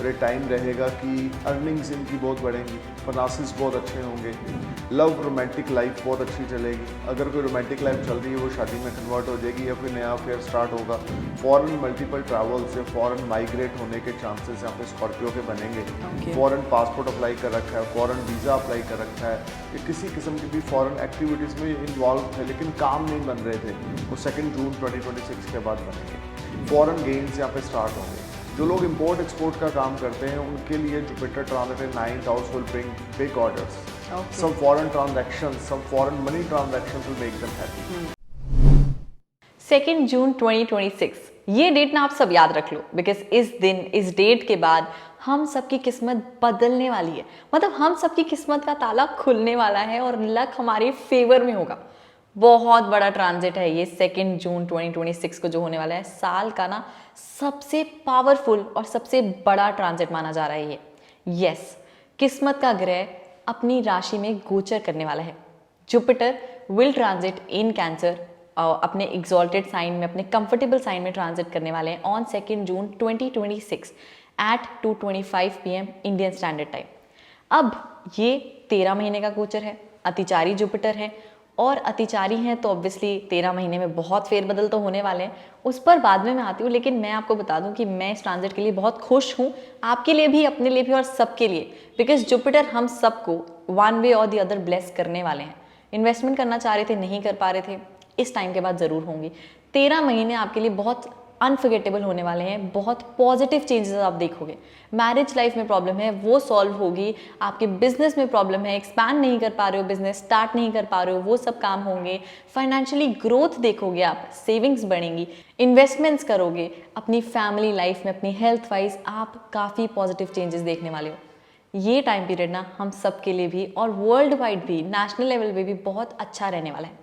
और ये टाइम रहेगा कि अर्निंग्स इनकी बहुत बढ़ेंगी, फाइनेंसेस बहुत अच्छे होंगे, लव रोमांटिक लाइफ बहुत अच्छी चलेगी। अगर कोई रोमांटिक लाइफ चल रही है वो शादी में कन्वर्ट हो जाएगी या कोई नया अफेयर स्टार्ट होगा। फॉरेन मल्टीपल ट्रैवल्स या फॉरेन माइग्रेट होने के चांसेस यहाँ पे स्कॉर्पियो के बनेंगे। फॉरेन पासपोर्ट अप्लाई कर रखा है, फॉरेन वीज़ा अप्लाई कर रखा है, या किसी किस्म की भी फॉरेन एक्टिविटीज़ में इन्वॉल्व थे लेकिन काम नहीं बन रहे थे, वो 2 जून 2026 के बाद बनेंगे। फॉरेन गेन्स यहाँ पे स्टार्ट होंगे। जो लोग इंपोर्ट एक्सपोर्ट का काम करते हैं उनके लिए Jupiter transit in 9th house will bring big orders. Some foreign transactions, some foreign money transactions will make them happy. 2 जून 2026 ये डेट ना आप सब याद रख लो, बिकॉज इस दिन, इस डेट के बाद हम सबकी किस्मत बदलने वाली है। मतलब हम सबकी किस्मत का ताला खुलने वाला है और लक हमारे फेवर में होगा। बहुत बड़ा ट्रांजिट है ये 2 जून 2026 को जो होने वाला है। साल का ना सबसे पावरफुल और सबसे बड़ा ट्रांजिट माना जा रहा है ये। यस, किस्मत का ग्रह अपनी राशि में गोचर करने वाला है। Jupiter will transit in cancer, अपने एग्जॉल्टेड साइन में, अपने कंफर्टेबल साइन में ट्रांजिट करने वाले हैं on 2 June 2026 at 2:25 PM Indian standard time. अब ये 13 महीने का गोचर है, अतिचारी जुपिटर है, और अतिचारी हैं तो ऑब्वियसली 13 महीने में बहुत फेरबदल तो होने वाले हैं, उस पर बाद में मैं आती हूँ। लेकिन मैं आपको बता दूं कि मैं इस ट्रांजिट के लिए बहुत खुश हूँ, आपके लिए भी, अपने लिए भी और सबके लिए, बिकॉज जुपिटर हम सबको वन वे और दी अदर ब्लेस करने वाले हैं। इन्वेस्टमेंट करना चाह रहे थे, नहीं कर पा रहे थे, इस टाइम के बाद ज़रूर होंगी। 13 महीने आपके लिए बहुत अनफर्गेटेबल होने वाले हैं, बहुत पॉजिटिव चेंजेस आप देखोगे। मैरिज लाइफ में प्रॉब्लम है वो सॉल्व होगी, आपके बिजनेस में प्रॉब्लम है, एक्सपैंड नहीं कर पा रहे हो, बिजनेस स्टार्ट नहीं कर पा रहे हो, वो सब काम होंगे। फाइनेंशियली ग्रोथ देखोगे आप, सेविंग्स बढ़ेंगी, इन्वेस्टमेंट्स करोगे, अपनी फैमिली लाइफ में, अपनी हेल्थ वाइज आप काफ़ी पॉजिटिव चेंजेस देखने वाले हो। ये टाइम पीरियड ना हम सब के लिए भी और वर्ल्ड वाइड भी, नेशनल लेवल पे भी बहुत अच्छा रहने वाला है।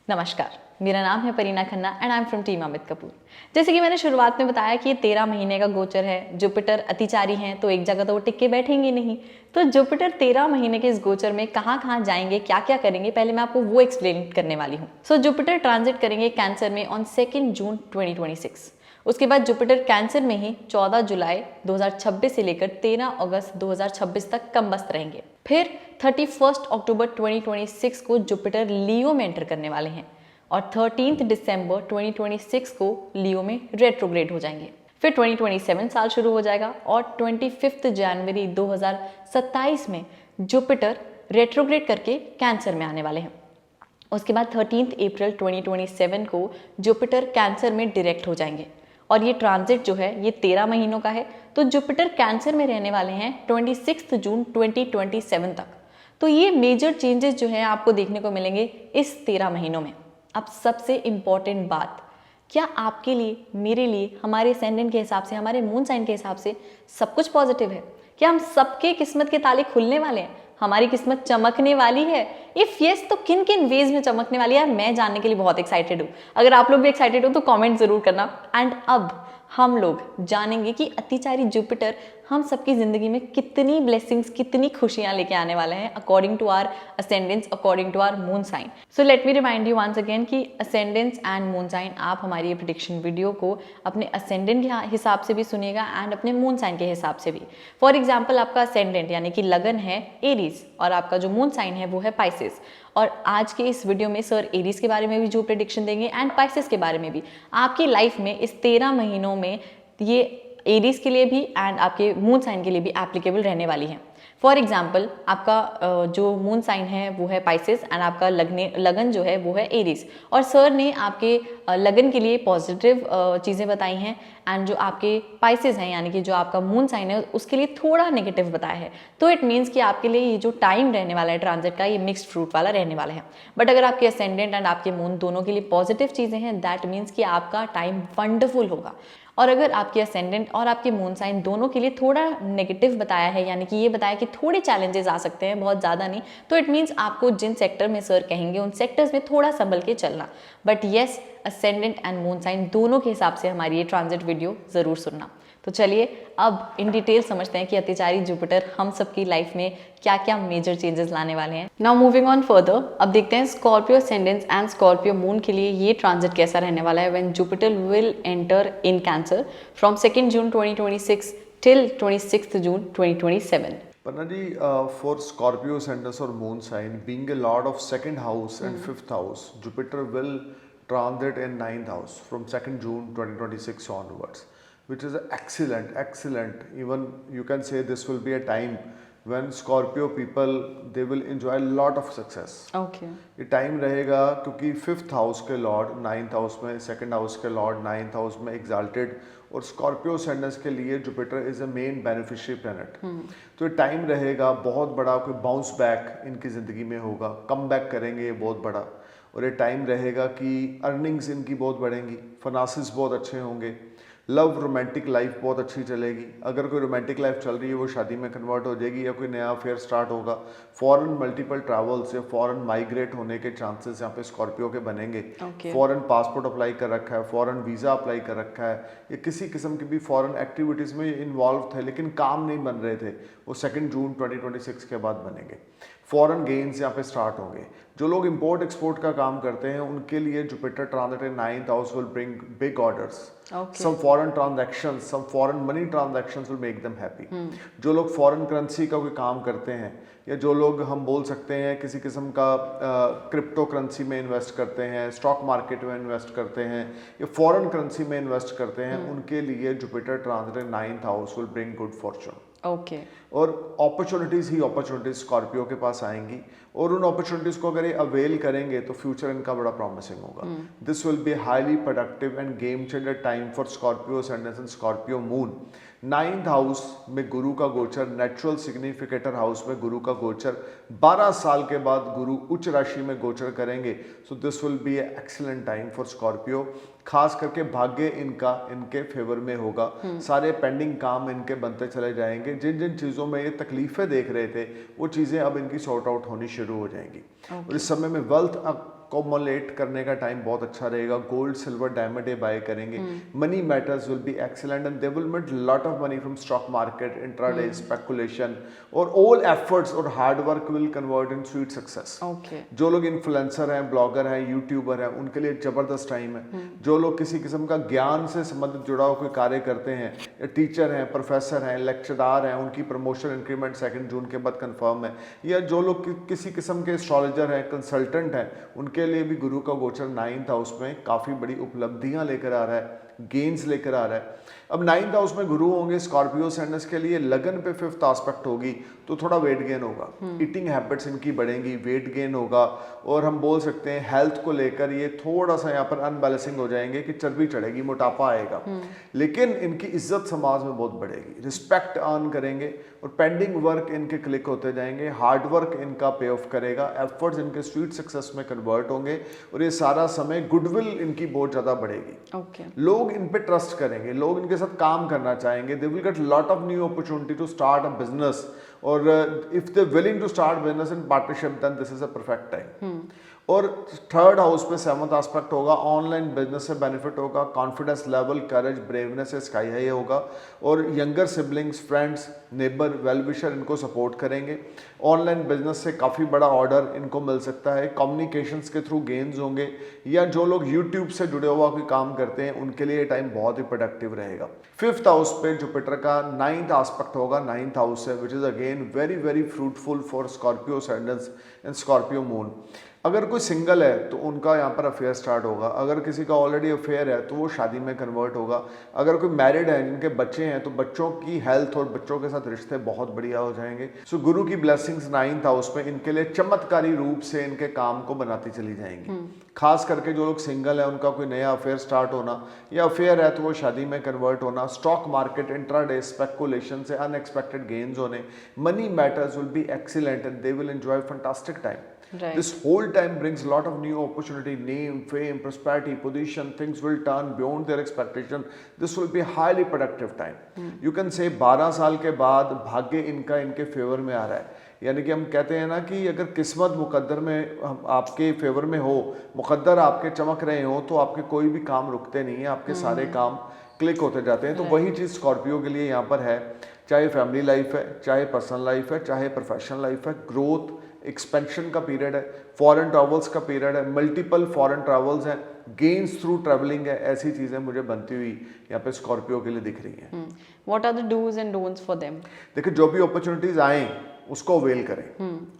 नमस्कार, मेरा नाम है Parina Khanna and I am from team Amit Kapoor. जैसे कि मैंने शुरुआत में बताया कि ये 13 महीने का गोचर है, जुपिटर अतिचारी हैं तो एक जगह तो वो टिक के बैठेंगे नहीं। तो जुपिटर 13 महीने के इस गोचर में कहाँ कहाँ जाएंगे, क्या क्या करेंगे, पहले मैं आपको वो एक्सप्लेन करने वाली हूँ। सो जुपिटर ट्रांजिट करेंगे कैंसर में ऑन 2 जून 2026। उसके बाद जुपिटर कैंसर में ही 14 जुलाई 2026 से लेकर 13 अगस्त 2026 तक कमबस्त रहेंगे। फिर 31 अक्टूबर 2026 को जुपिटर लियो में एंटर करने वाले हैं और 13 दिसंबर 2026 को लियो में रेट्रोग्रेड हो जाएंगे। फिर 2027 साल शुरू हो जाएगा और 25 जनवरी 2027 में जुपिटर रेट्रोग्रेड करके कैंसर में आने वाले हैं। उसके बाद 13 अप्रैल 2027 को जुपिटर कैंसर में डायरेक्ट हो जाएंगे और ये ट्रांजिट जो है ये 13 महीनों का है। तो जुपिटर कैंसर में रहने वाले हैं 26 जून 2027 तक। तो ये मेजर चेंजेस जो हैं आपको देखने को मिलेंगे इस 13 महीनों में। अब सबसे इम्पॉर्टेंट बात, क्या आपके लिए, मेरे लिए, हमारे असेंडेंट के हिसाब से, हमारे मून साइन के हिसाब से सब कुछ पॉजिटिव है? क्या हम सबके किस्मत के ताले खुलने वाले हैं? हमारी किस्मत चमकने वाली है? इफ यस तो किन किन वेज में चमकने वाली है, मैं जानने के लिए बहुत एक्साइटेड हूँ। अगर आप लोग भी एक्साइटेड हो तो कमेंट जरूर करना। एंड अब हम लोग जानेंगे कि अतिचारी जुपिटर हम सबकी जिंदगी में कितनी ब्लेसिंग्स, कितनी खुशियां लेके आने वाले हैं according to our ascendants, according to our moon sign. So let me remind you once again कि असेंडेंस एंड मून साइन, आप हमारी ये प्रेडिक्शन वीडियो को अपने असेंडेंट के हिसाब से भी सुनिएगा एंड अपने मून साइन के हिसाब से भी। फॉर एग्जाम्पल, आपका असेंडेंट यानी कि लगन है एरीज और आपका जो मून साइन है वो है पाइसेस। और आज के इस वीडियो में सर एरीज के बारे में भी जो प्रेडिक्शन देंगे एंड पाइसेस के बारे में भी। आपकी लाइफ में इस 13 महीनों में ये एरीज के लिए भी एंड आपके मून साइन के लिए भी एप्लीकेबल रहने वाली हैं। फॉर एग्जाम्पल, आपका जो मून साइन है वो है पाइसेस एंड आपका लगन जो है वो है एरीज। और सर ने आपके लगन के लिए पॉजिटिव चीज़ें बताई हैं एंड जो आपके पाइसेस हैं यानी कि जो आपका मून साइन है उसके लिए थोड़ा नेगेटिव बताया है। तो इट मीन्स कि आपके लिए ये जो टाइम रहने वाला है ट्रांजिट का, ये मिक्स्ड फ्रूट वाला रहने वाला है। बट अगर आपके असेंडेंट एंड आपके मून दोनों के लिए पॉजिटिव चीज़ें हैं, दैट मीन्स कि आपका टाइम वंडरफुल होगा। और अगर आपके असेंडेंट और आपके मून साइन दोनों के लिए थोड़ा नेगेटिव बताया है, यानी कि ये बताया कि थोड़े चैलेंजेस आ सकते हैं, बहुत ज़्यादा नहीं, तो इट मीन्स आपको जिन सेक्टर में सर कहेंगे उन सेक्टर्स में थोड़ा संभल के चलना। But yes, ascendant and moon sign दोनों के हिसाब से हमारी ये ट्रांजिट वीडियो ज़रूर सुनना। तो चलिए अब इन डिटेल समझते हैं कि अतिचारी जुपिटर हम सबकी लाइफ में क्या क्या मेजर चेंजेस लाने वाले हैं। नाउ मूविंग ऑन फर्दर, अब देखते हैं Scorpio ascendants and Scorpio moon के लिए ये ट्रांजिट कैसा रहने वाला है when Jupiter will enter in cancer from 2 June 2026 till 26th June 2027. Panna ji, for Scorpio ascendants or moon sign, being a lord of second house and fifth house, Jupiter will transit in ninth house from 2nd June 2026 onwards, which is excellent. Even you can say this will be a time when Scorpio people they will enjoy a lot of success. Okay. ये time रहेगा क्योंकि fifth house के Lord ninth house में, second house के Lord ninth house में exalted, और Scorpio Sanders के लिए Jupiter is a main beneficiary planet. तो ये टाइम रहेगा बहुत बड़ा, कोई बाउंस बैक इनकी ज़िंदगी में होगा, कम बैक करेंगे ये बहुत बड़ा। और ये टाइम रहेगा कि अर्निंग्स इनकी बहुत बढ़ेंगी, फाइनेंसेस बहुत अच्छे होंगे, लव रोमांटिक लाइफ बहुत अच्छी चलेगी। अगर कोई रोमांटिक लाइफ चल रही है वो शादी में कन्वर्ट हो जाएगी, या कोई नया अफेयर स्टार्ट होगा। फॉरेन मल्टीपल ट्रैवल्स या फॉरेन माइग्रेट होने के चांसेस यहाँ पे स्कॉर्पियो के बनेंगे। फॉरेन पासपोर्ट अप्लाई कर रखा है, फॉरेन वीज़ा अप्लाई कर रखा है, या किसी किस्म की भी फॉरेन एक्टिविटीज़ में इन्वॉल्व थे लेकिन काम नहीं बन रहे थे, वो 2 जून 2026 के बाद बनेंगे। फॉरेन गेन्स यहाँ पे स्टार्ट होंगे। जो लोग इंपोर्ट एक्सपोर्ट का काम करते हैं उनके लिए Jupiter transit in ninth house will bring big orders, some foreign transactions, some foreign money transactions will make them happy. जो लोग फॉरेन करेंसी का कोई काम करते हैं, या जो लोग हम बोल सकते हैं किसी किस्म का क्रिप्टो करेंसी में इन्वेस्ट करते हैं, स्टॉक मार्केट में इन्वेस्ट करते हैं, या फॉरेन करेंसी में इन्वेस्ट करते हैं, उनके लिए Jupiter transit in ninth house will bring good Fortune. Okay. और अपॉर्चुनिटीज़ ही अपॉर्चुनिटीज़ स्कॉर्पियो के पास आएंगी, और उन अपॉर्चुनिटीज़ को अगर ये अवेल करेंगे तो फ्यूचर इनका बड़ा प्रॉमिसिंग होगा। This will be highly productive end game changer time for Scorpio and Scorpio moon. Ninth house में गुरु का गोचर, नेचुरल सिग्निफिकेटर हाउस में गुरु का गोचर, 12 साल के बाद गुरु उच्च राशि में गोचर करेंगे। So this will be A excellent time for Scorpio. खास करके भाग्य इनका इनके फेवर में होगा, सारे पेंडिंग काम इनके बनते चले जाएंगे। जिन जिन चीज़ों में ये तकलीफें देख रहे थे वो चीज़ें अब इनकी सॉर्ट आउट होनी शुरू हो जाएंगी। और इस समय में वेल्थ अकोमोलेट करने का टाइम बहुत अच्छा रहेगा। गोल्ड सिल्वर डायमंड ये बाय करेंगे। Money matters will be excellent and they will make lot of money from stock market, intraday, speculation, और ऑल एफर्ट्स और hard work will convert in sweet success. जो लोग influencer हैं, blogger हैं, YouTuber हैं, उनके लिए जबरदस्त टाइम है। जो लोग किसी किस्म का ज्ञान से संबंधित जुड़ा हुआ कोई कार्य करते हैं, या टीचर हैं, प्रोफेसर हैं, लेक्चरदार हैं, उनकी प्रमोशन इंक्रीमेंट 2 जून के बाद कंफर्म है। या जो लोग किसी किस्म के एस्ट्रोलॉजर हैं, कंसल्टेंट हैं, उनके लिए भी गुरु का गोचर नाइन्थ हाउस में काफ़ी बड़ी उपलब्धियां लेकर आ रहा है, गेन्स लेकर आ रहा है। अब नाइन्थ हाउस में गुरु होंगे स्कॉर्पियो सेंडर्स के लिए, लगन पे फिफ्थ एस्पेक्ट होगी तो थोड़ा वेट गेन होगा, ईटिंग हैबिट्स इनकी बढ़ेंगी, वेट गेन होगा, और हम बोल सकते हैं हेल्थ को लेकर ये थोड़ा सा यहाँ पर अनबैलेंसिंग हो जाएंगे कि चर्बी चढ़ेगी, मोटापा आएगा। लेकिन इनकी इज्जत समाज में बहुत बढ़ेगी, रिस्पेक्ट अर्न करेंगे, और पेंडिंग वर्क इनके क्लिक होते जाएंगे, हार्ड वर्क इनका पे ऑफ करेगा, एफर्ट्स इनके स्वीट सक्सेस में कन्वर्ट होंगे, और ये सारा समय गुडविल इनकी बहुत ज़्यादा बढ़ेगी। लोग इन पे ट्रस्ट करेंगे, लोग इनके साथ काम करना चाहेंगे। They will get lot of new opportunity to start a business, और if they willing to start business in partnership then this is a perfect time. और थर्ड हाउस पे 7th एस्पेक्ट होगा, ऑनलाइन बिजनेस से benefit होगा, confidence level, courage, braveness से sky high होगा, और younger siblings, friends, neighbour, well wisher इनको support करेंगे। ऑनलाइन बिजनेस से काफ़ी बड़ा ऑर्डर इनको मिल सकता है, कम्युनिकेशंस के थ्रू गेन्स होंगे, या जो लोग यूट्यूब से जुड़े हुआ कोई काम करते हैं उनके लिए टाइम बहुत ही प्रोडक्टिव रहेगा। फिफ्थ हाउस पे जुपिटर का 9th एस्पेक्ट होगा, 9th हाउस से, which is again very very fruitful for Scorpio and Scorpio moon. अगर कोई सिंगल है तो उनका यहाँ पर अफेयर स्टार्ट होगा, अगर किसी का ऑलरेडी अफेयर है तो वो शादी में कन्वर्ट होगा, अगर कोई मैरिड है जिनके बच्चे हैं तो बच्चों की हेल्थ और बच्चों के साथ रिश्ते बहुत बढ़िया हो जाएंगे। सो गुरु की ब्लेसिंग्स 9th हाउस में इनके लिए चमत्कारी रूप से इनके काम को बनाती चली जाएंगी। खास करके जो लोग सिंगल है उनका कोई नया अफेयर स्टार्ट होना, या अफेयर है तो वो शादी में कन्वर्ट होना, स्टॉक मार्केट, इंट्राडे, स्पेकुलेशन से अनएक्सपेक्टेड गेन्स होने, money matters will be excellent and they will enjoy fantastic time. Right. This whole time brings a lot of new opportunity, name, fame, prosperity, position. Things will turn beyond their expectation. This will be a highly productive time. You can say 12 साल के बाद भाग्य इनका इनके favour में आ रहा है। यानी कि हम कहते हैं ना कि अगर किस्मत मुकद्दर में आपके फेवर में हो, मुकद्दर आपके चमक रहे हो, तो आपके कोई भी काम रुकते नहीं है, आपके सारे काम क्लिक होते जाते हैं। तो वही चीज़ स्कॉर्पियो के लिए यहाँ पर है, चाहे फैमिली लाइफ है, चाहे पर्सनल लाइफ है, चाहे प्रोफेशनल लाइफ है, ग्रोथ, एक्सपेंशन का पीरियड है, फॉरेन ट्रैवल्स का पीरियड है, मल्टीपल फॉरेन ट्रैवल्स हैं, गेन्स थ्रू ट्रैवलिंग है, ऐसी चीज़ें मुझे बनती हुई यहाँ पे स्कॉर्पियो के लिए दिख रही हैं। What are the dos and don'ts for them? देखिए, जो भी अपॉर्चुनिटीज आए उसको अवेल करें।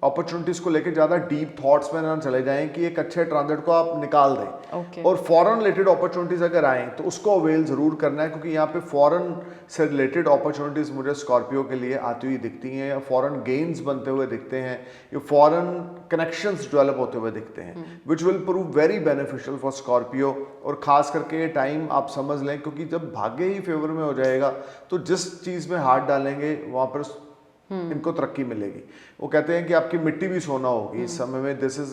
अपॉर्चुनिटीज को लेके ज़्यादा डीप थॉट्स में ना चले जाएं कि एक अच्छे ट्रांजिट को आप निकाल दें। Okay. और फॉरेन रिलेटेड अपॉर्चुनिटीज अगर आए तो उसको अवेल ज़रूर करना है, क्योंकि यहाँ पे फॉरेन से रिलेटेड अपॉर्चुनिटीज मुझे स्कॉर्पियो के लिए आती हुई दिखती हैं, या फॉरेन गेन्स बनते हुए दिखते हैं, या फॉरेन कनेक्शंस डेवलप होते हुए दिखते हैं, which will prove very beneficial for Scorpio. और ख़ास करके ये टाइम आप समझ लें, क्योंकि जब भाग्य ही फेवर में हो जाएगा तो जिस चीज़ में हाथ डालेंगे वहाँ पर इनको तरक्की मिलेगी। वो कहते हैं कि आपकी मिट्टी भी सोना होगी इस समय में। This is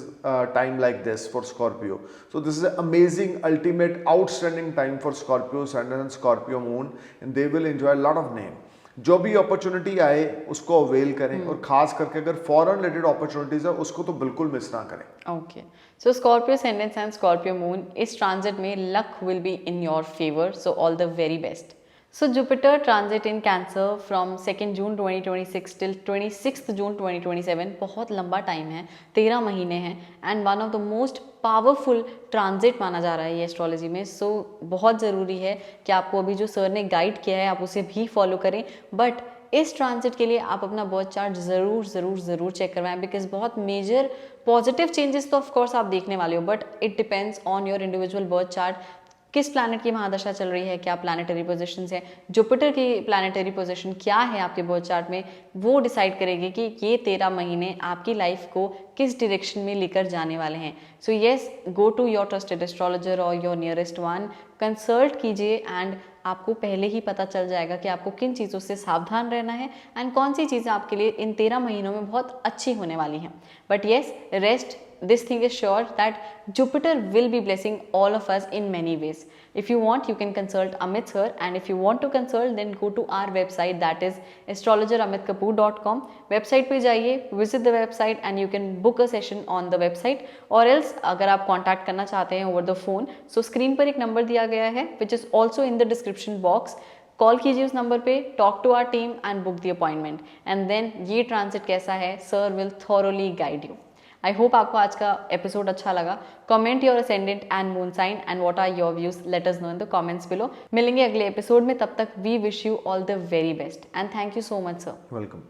time like this for Scorpio, so this is amazing, ultimate, outstanding time for Scorpio sun and Scorpio moon, and they will enjoy lot of name. जो भी अपॉर्चुनिटी आए उसको अवेल करें, और खास करके अगर फॉरेन रिलेटेड अपॉर्चुनिटीज है उसको तो बिल्कुल मिस ना करें। Okay, so Scorpio ascendants and Scorpio moon, इस ट्रांजिट में luck will be in your favour, so all the very best. So Jupiter transit in Cancer from 2nd June 2026 till 26th June 2027, बहुत लंबा time है, 13 महीने हैं, and one of the most powerful transit माना जा रहा है ये एस्ट्रोलॉजी में। सो बहुत ज़रूरी है कि आपको अभी जो सर ने गाइड किया है आप उसे भी फॉलो करें, बट इस ट्रांजिट के लिए आप अपना बर्थ चार्ट ज़रूर चेक करवाएं, बिकॉज बहुत मेजर पॉजिटिव चेंजेस तो ऑफकोर्स आप देखने वाले हो, but it depends on your individual birth chart. किस प्लैनेट की महादशा चल रही है, क्या प्लैनेटरी पोजीशंस है, जुपिटर की प्लैनेटरी पोजीशन क्या है आपके बर्थ चार्ट में, वो डिसाइड करेगी कि ये 13 महीने आपकी लाइफ को किस डायरेक्शन में लेकर जाने वाले हैं। So yes, go to your trusted astrologer और योर नियरेस्ट वन, कंसल्ट कीजिए, एंड आपको पहले ही पता चल जाएगा कि आपको किन चीज़ों से सावधान रहना है एंड कौन सी चीज़ें आपके लिए इन 13 महीनों में बहुत अच्छी होने वाली हैं। But yes, rest, this thing is sure that Jupiter will be blessing all of us in many ways. If you want, you can consult Amit sir, and if you want to consult, then go to our website, that is astrologeramitkapoor.com. website पे जाइए, visit the website and you can book a session on the website, or else अगर आप contact करना चाहते हैं over the phone, so screen पर एक number दिया गया है which is also in the description box. Call कीजिए उस नंबर पे, talk to our team and book the appointment, and then ये ट्रांजिट कैसा है, sir will thoroughly guide you. I hope आपको आज का एपिसोड अच्छा लगा। Comment your ascendant and moon sign and what are your views, let us know in the comments below. मिलेंगे अगले एपिसोड में, तब तक we wish you all the very best and thank you so much sir. Welcome.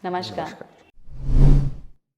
नमस्कार।